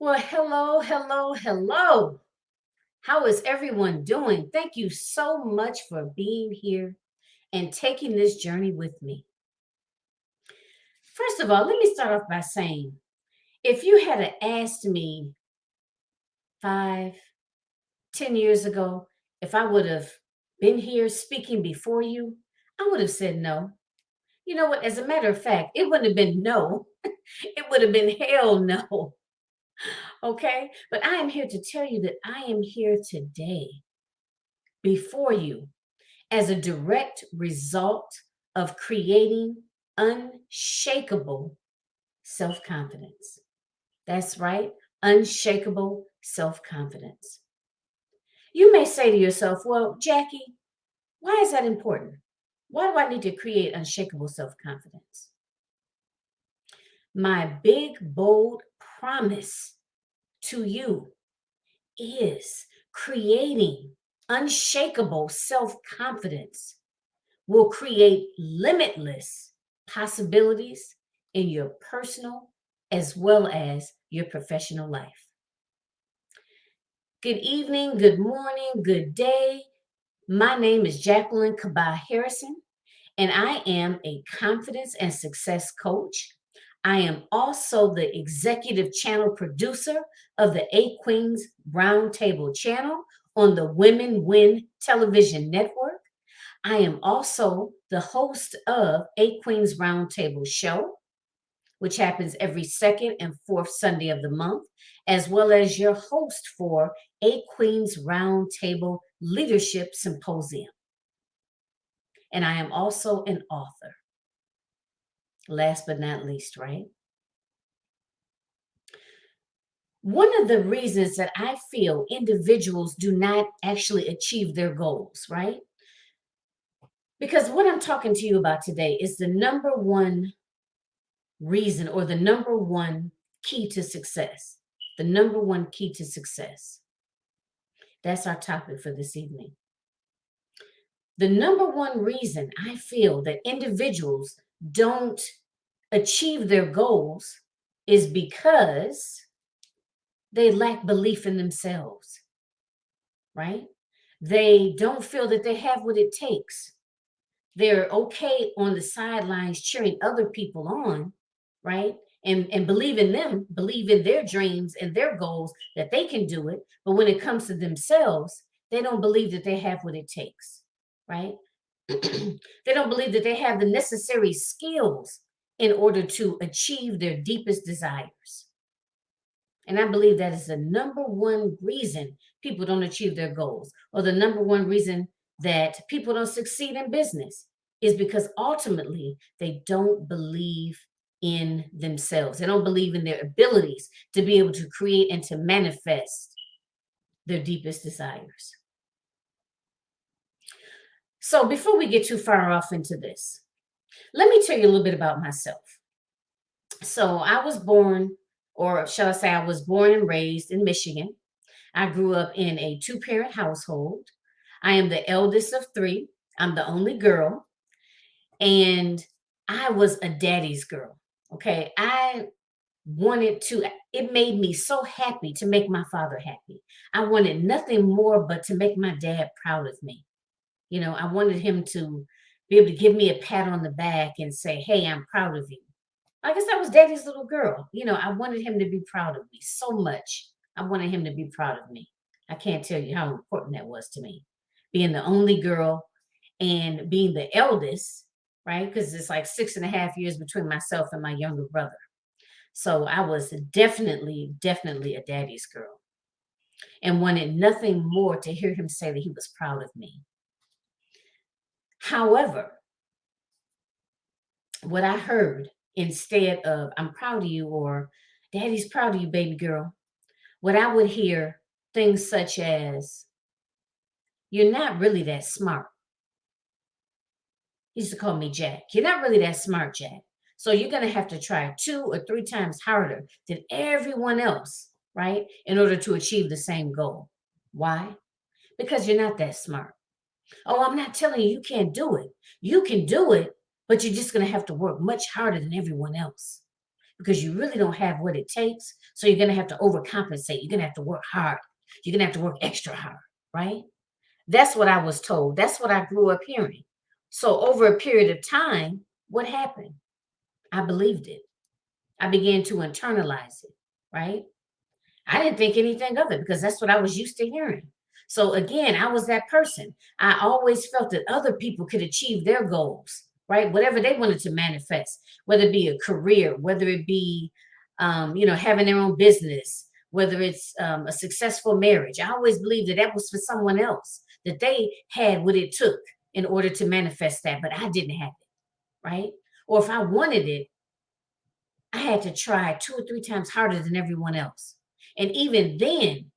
Well, hello, hello, hello. How is everyone doing? Thank you so much for being here and taking this journey with me. First of all, let me start off by saying if you had asked me 5, 10 years ago if I would have been here speaking before you, I would have said no. You know what? As a matter of fact, it wouldn't have been no, it would have been hell no. Okay. But I am here to tell you that I am here today before you as a direct result of creating unshakable self confidence. That's right, unshakable self confidence. You may say to yourself, well, Jackie, why is that important? Why do I need to create unshakable self confidence? My big, bold promise to you is creating unshakable self confidence will create limitless possibilities in your personal as well as your professional life. Good evening, good morning, good day. My name is Jacqueline Kaba Harrison, and I am a confidence and success coach. I am also the executive channel producer of the Eight Queens Roundtable channel on the Women Win television network. I am also the host of Eight Queens Roundtable show, which happens every second and fourth Sunday of the month, as well as your host for Eight Queens Roundtable Leadership Symposium. And I am also an author. Last but not least, right? One of the reasons that I feel individuals do not actually achieve their goals, right? Because what I'm talking to you about today is the number one reason or the number one key to success. The number one key to success. That's our topic for this evening. The number one reason I feel that individuals don't achieve their goals is because they lack belief in themselves, right? They don't feel that they have what it takes. They're okay on the sidelines cheering other people on, right? And believe in them, believe in their dreams and their goals that they can do it. But when it comes to themselves, they don't believe that they have what it takes, right? They don't believe that they have the necessary skills in order to achieve their deepest desires. And I believe that is the number one reason people don't achieve their goals, or the number one reason that people don't succeed in business is because ultimately they don't believe in themselves. They don't believe in their abilities to be able to create and to manifest their deepest desires. So before we get too far off into this, let me tell you a little bit about myself. So I was born, or shall I say, I was born and raised in Michigan. I grew up in a two-parent household. I am the eldest of three. I'm the only girl. And I was a daddy's girl. Okay. I wanted to, it made me so happy to make my father happy. I wanted nothing more but to make my dad proud of me. I wanted him to be able to give me a pat on the back and say, hey, I'm proud of you. I guess I was daddy's little girl. I wanted him to be proud of me so much. I wanted him to be proud of me. I can't tell you how important that was to me. Being the only girl and being the eldest, right? Because it's like 6.5 years between myself and my younger brother. So I was definitely, definitely a daddy's girl and wanted nothing more to hear him say that he was proud of me. However, what I heard instead of I'm proud of you or daddy's proud of you, baby girl, what I would hear things such as, you're not really that smart. He used to call me Jack. You're not really that smart, Jack. So you're going to have to try 2 or 3 times harder than everyone else, right? In order to achieve the same goal. Why? Because you're not that smart. Oh, I'm not telling you you can't do it. You can do it, but you're just going to have to work much harder than everyone else. because you really don't have what it takes. So you're going to have to overcompensate. You're going to have to work hard. You're going to have to work extra hard, right? That's what I was told. That's what I grew up hearing. So over a period of time, what happened? I believed it. I began to internalize it, right? I didn't think anything of it because that's what I was used to hearing. So again, I was that person. I always felt that other people could achieve their goals, right? Whatever they wanted to manifest, whether it be a career, whether it be, having their own business, whether it's a successful marriage. I always believed that that was for someone else, that they had what it took in order to manifest that, but I didn't have it, right? Or if I wanted it, I had to try 2 or 3 times harder than everyone else. And even then,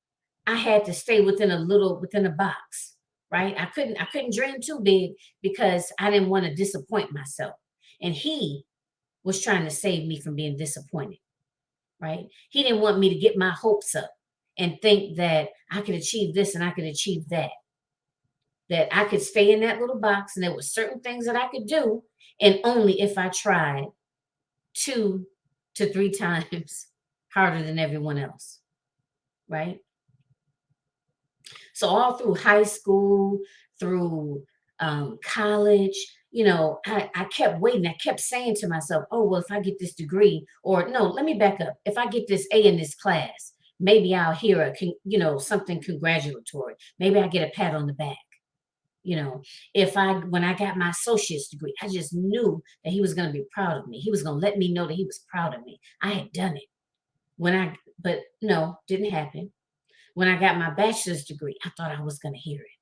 I had to stay within a box, right? I couldn't dream too big because I didn't want to disappoint myself. And he was trying to save me from being disappointed, right? He didn't want me to get my hopes up and think that I could achieve this and I could achieve that. That I could stay in that little box and there were certain things that I could do, and only if I tried 2 to 3 times harder than everyone else, right? So all through high school, through college, I kept waiting. I kept saying to myself, oh, well, if I get this degree, or no, let me back up. If I get this A in this class, maybe I'll hear something congratulatory. Maybe I get a pat on the back. When I got my associate's degree, I just knew that he was going to be proud of me. He was going to let me know that he was proud of me. I had done it. But no, didn't happen. When I got my bachelor's degree, I thought I was going to hear it.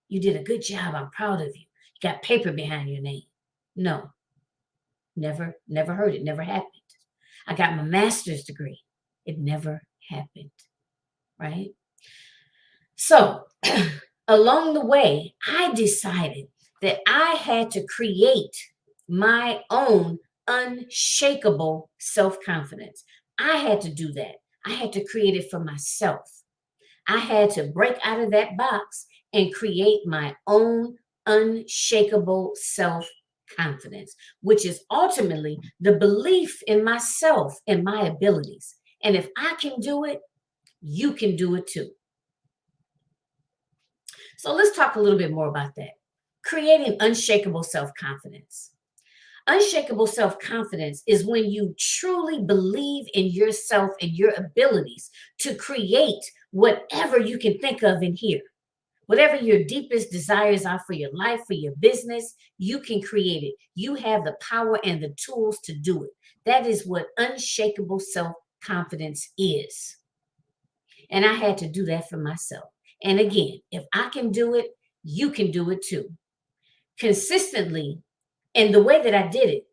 You did a good job. I'm proud of you. You got paper behind your name. No, never heard it. Never happened. I got my master's degree. It never happened. Right? So along the way, I decided that I had to create my own unshakable self-confidence. I had to do that. I had to create it for myself. I had to break out of that box and create my own unshakable self confidence, which is ultimately the belief in myself and my abilities. And if I can do it, you can do it too. So let's talk a little bit more about that. Creating unshakable self confidence. Unshakable self confidence is when you truly believe in yourself and your abilities to create whatever you can think of in here. Whatever your deepest desires are for your life, for your business, you can create it. You have the power and the tools to do it. That is what unshakable self confidence is. And I had to do that for myself. And again, if I can do it, you can do it too. Consistently, and the way that I did it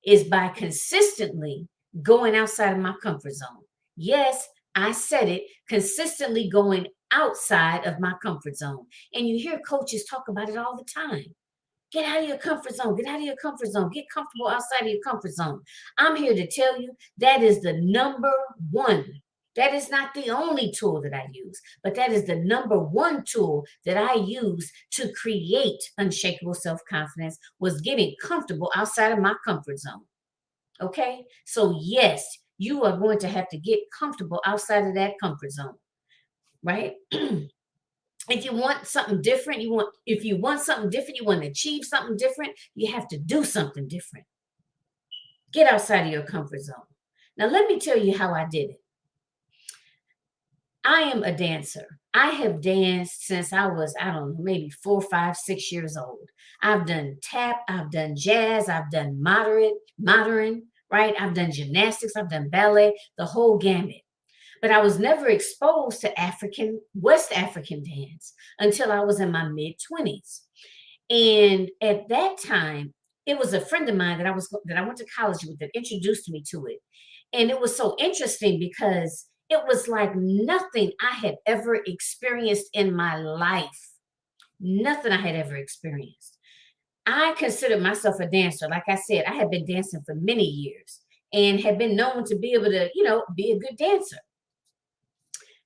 is by consistently going outside of my comfort zone. Yes, I said it, consistently going outside of my comfort zone. And you hear coaches talk about it all the time. Get out of your comfort zone. Get out of your comfort zone. Get comfortable outside of your comfort zone. I'm here to tell you that is the number one. That is not the only tool that I use, but that is the number one tool that I use to create unshakable self-confidence, was getting comfortable outside of my comfort zone. Okay? So yes, you are going to have to get comfortable outside of that comfort zone, right? If you want something different, you want to achieve something different, you have to do something different. Get outside of your comfort zone. Now let me tell you how I did it. I am a dancer. I have danced since I was, I don't know, maybe 4, 5, 6 years old. I've done tap, I've done jazz, I've done modern, right? I've done gymnastics, I've done ballet, the whole gamut. But I was never exposed to West African dance until I was in my mid 20s. And at that time, it was a friend of mine that I went to college with that introduced me to it. And it was so interesting because it was like nothing I had ever experienced in my life. Nothing I had ever experienced. I considered myself a dancer. Like I said, I had been dancing for many years and had been known to be able to, be a good dancer.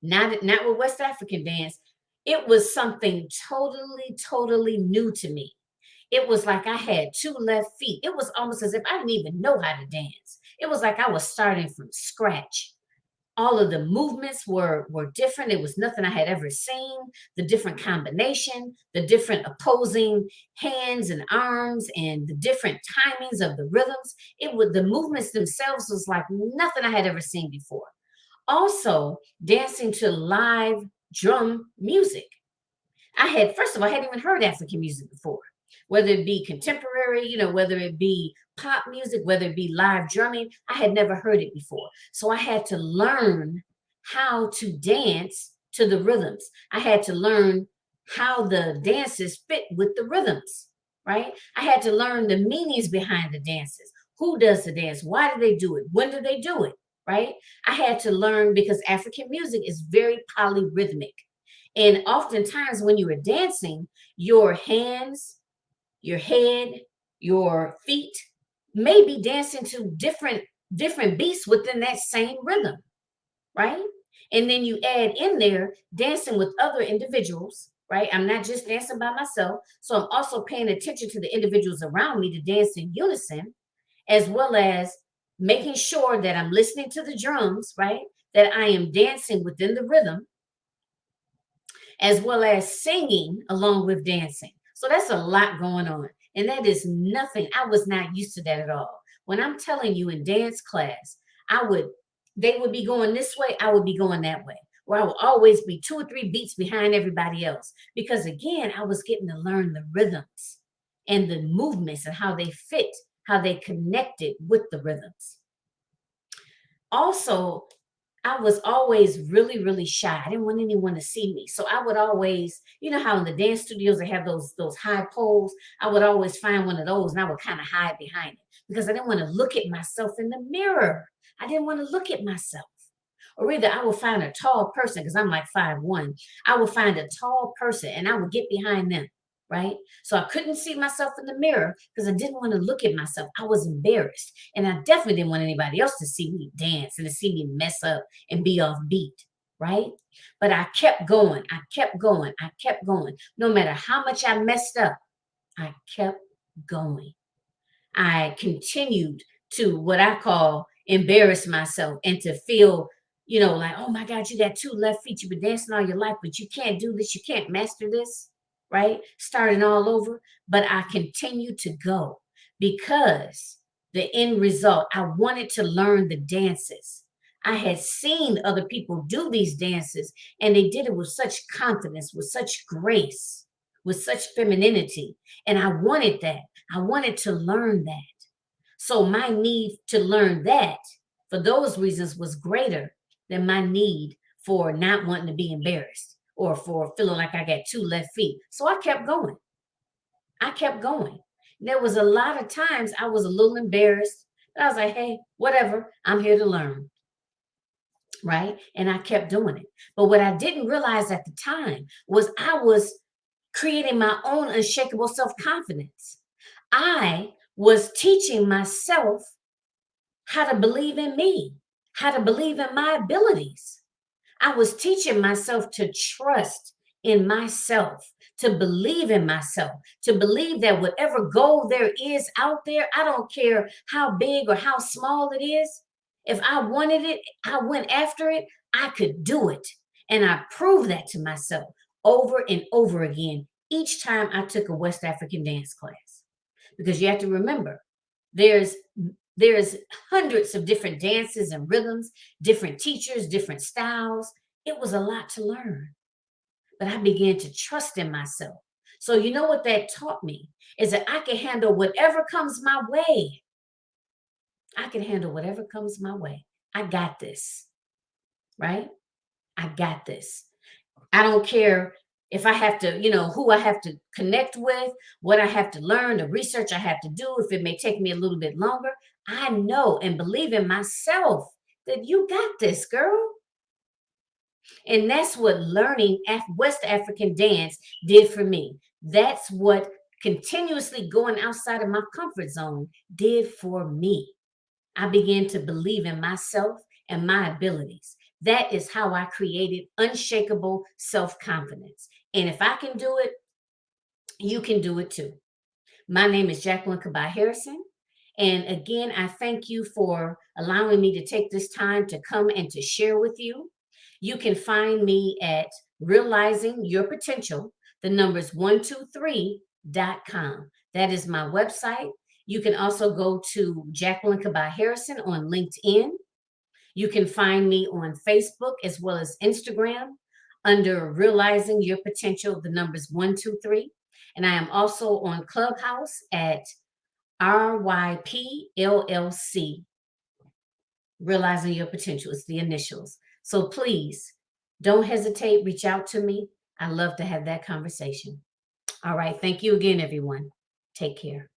Not with West African dance. It was something totally new to me. It was like I had 2 left feet. It was almost as if I didn't even know how to dance. It was like I was starting from scratch. All of the movements were different. It was nothing I had ever seen. The different combination, the different opposing hands and arms, and the different timings of the rhythms. It was the movements themselves was like nothing I had ever seen before. Also, dancing to live drum music. I had, first of all, I hadn't even heard African music before, whether it be contemporary, whether it be pop music, whether it be live drumming. I had never heard it before. So I had to learn how to dance to the rhythms. I had to learn how the dances fit with the rhythms, right? I had to learn the meanings behind the dances. Who does the dance? Why do they do it? When do they do it? Right? I had to learn because African music is very polyrhythmic. And oftentimes when you are dancing, your hands, your head, your feet may be dancing to different beats within that same rhythm, right? And then you add in there dancing with other individuals, right? I'm not just dancing by myself. So I'm also paying attention to the individuals around me to dance in unison, as well as making sure that I'm listening to the drums, right? That I am dancing within the rhythm, as well as singing along with dancing. So that's a lot going on. And that is nothing. I was not used to that at all. When I'm telling you in dance class, they would be going this way, I would be going that way. Where I would always be 2 or 3 beats behind everybody else. Because again, I was getting to learn the rhythms and the movements and how they fit, how they connected with the rhythms. Also, I was always really, really shy. I didn't want anyone to see me. So I would always, how in the dance studios they have those high poles. I would always find one of those and I would kind of hide behind it because I didn't want to look at myself in the mirror. I didn't want to look at myself. Or either I would find a tall person because I'm like 5'1". I would find a tall person and I would get behind them, right? So I couldn't see myself in the mirror because I didn't want to look at myself. I was embarrassed. And I definitely didn't want anybody else to see me dance and to see me mess up and be off beat, right? But I kept going. I kept going. I kept going. No matter how much I messed up, I kept going. I continued to what I call embarrass myself and to feel, like, oh my God, you got 2 left feet. You've been dancing all your life, but you can't do this. You can't master this, right? Starting all over. But I continued to go because the end result, I wanted to learn the dances. I had seen other people do these dances and they did it with such confidence, with such grace, with such femininity. And I wanted that. I wanted to learn that. So my need to learn that for those reasons was greater than my need for not wanting to be embarrassed or for feeling like I got 2 left feet. So I kept going. I kept going. There was a lot of times I was a little embarrassed, but I was like, hey, whatever, I'm here to learn. Right. And I kept doing it. But what I didn't realize at the time was I was creating my own unshakable self confidence. I was teaching myself how to believe in me, how to believe in my abilities. I was teaching myself to trust in myself, to believe in myself, to believe that whatever goal there is out there, I don't care how big or how small it is. If I wanted it, I went after it, I could do it. And I proved that to myself over and over again each time I took a West African dance class. Because you have to remember, there's there's hundreds of different dances and rhythms, different teachers, different styles. It was a lot to learn, but I began to trust in myself. So you know what that taught me is that I can handle whatever comes my way. I can handle whatever comes my way. I got this, right? I got this. I don't care if I have to, who I have to connect with, what I have to learn, the research I have to do, if it may take me a little bit longer. I know and believe in myself that you got this, girl. And that's what learning West African dance did for me. That's what continuously going outside of my comfort zone did for me. I began to believe in myself and my abilities. That is how I created unshakable self confidence. And if I can do it, you can do it too. My name is Jacqueline Kaba Harrison, And again, I thank you for allowing me to take this time to come and to share with you. You can find me at Realizing Your Potential, the numbers 123.com. That is my website. You can also go to Jacqueline Kaba Harrison on LinkedIn. You can find me on Facebook as well as Instagram under Realizing Your Potential, the numbers 123. And I am also on Clubhouse at RYPLLC, Realizing Your Potential. It's the initials. So please don't hesitate, reach out to me. I love to have that conversation. All right. Thank you again, everyone. Take care.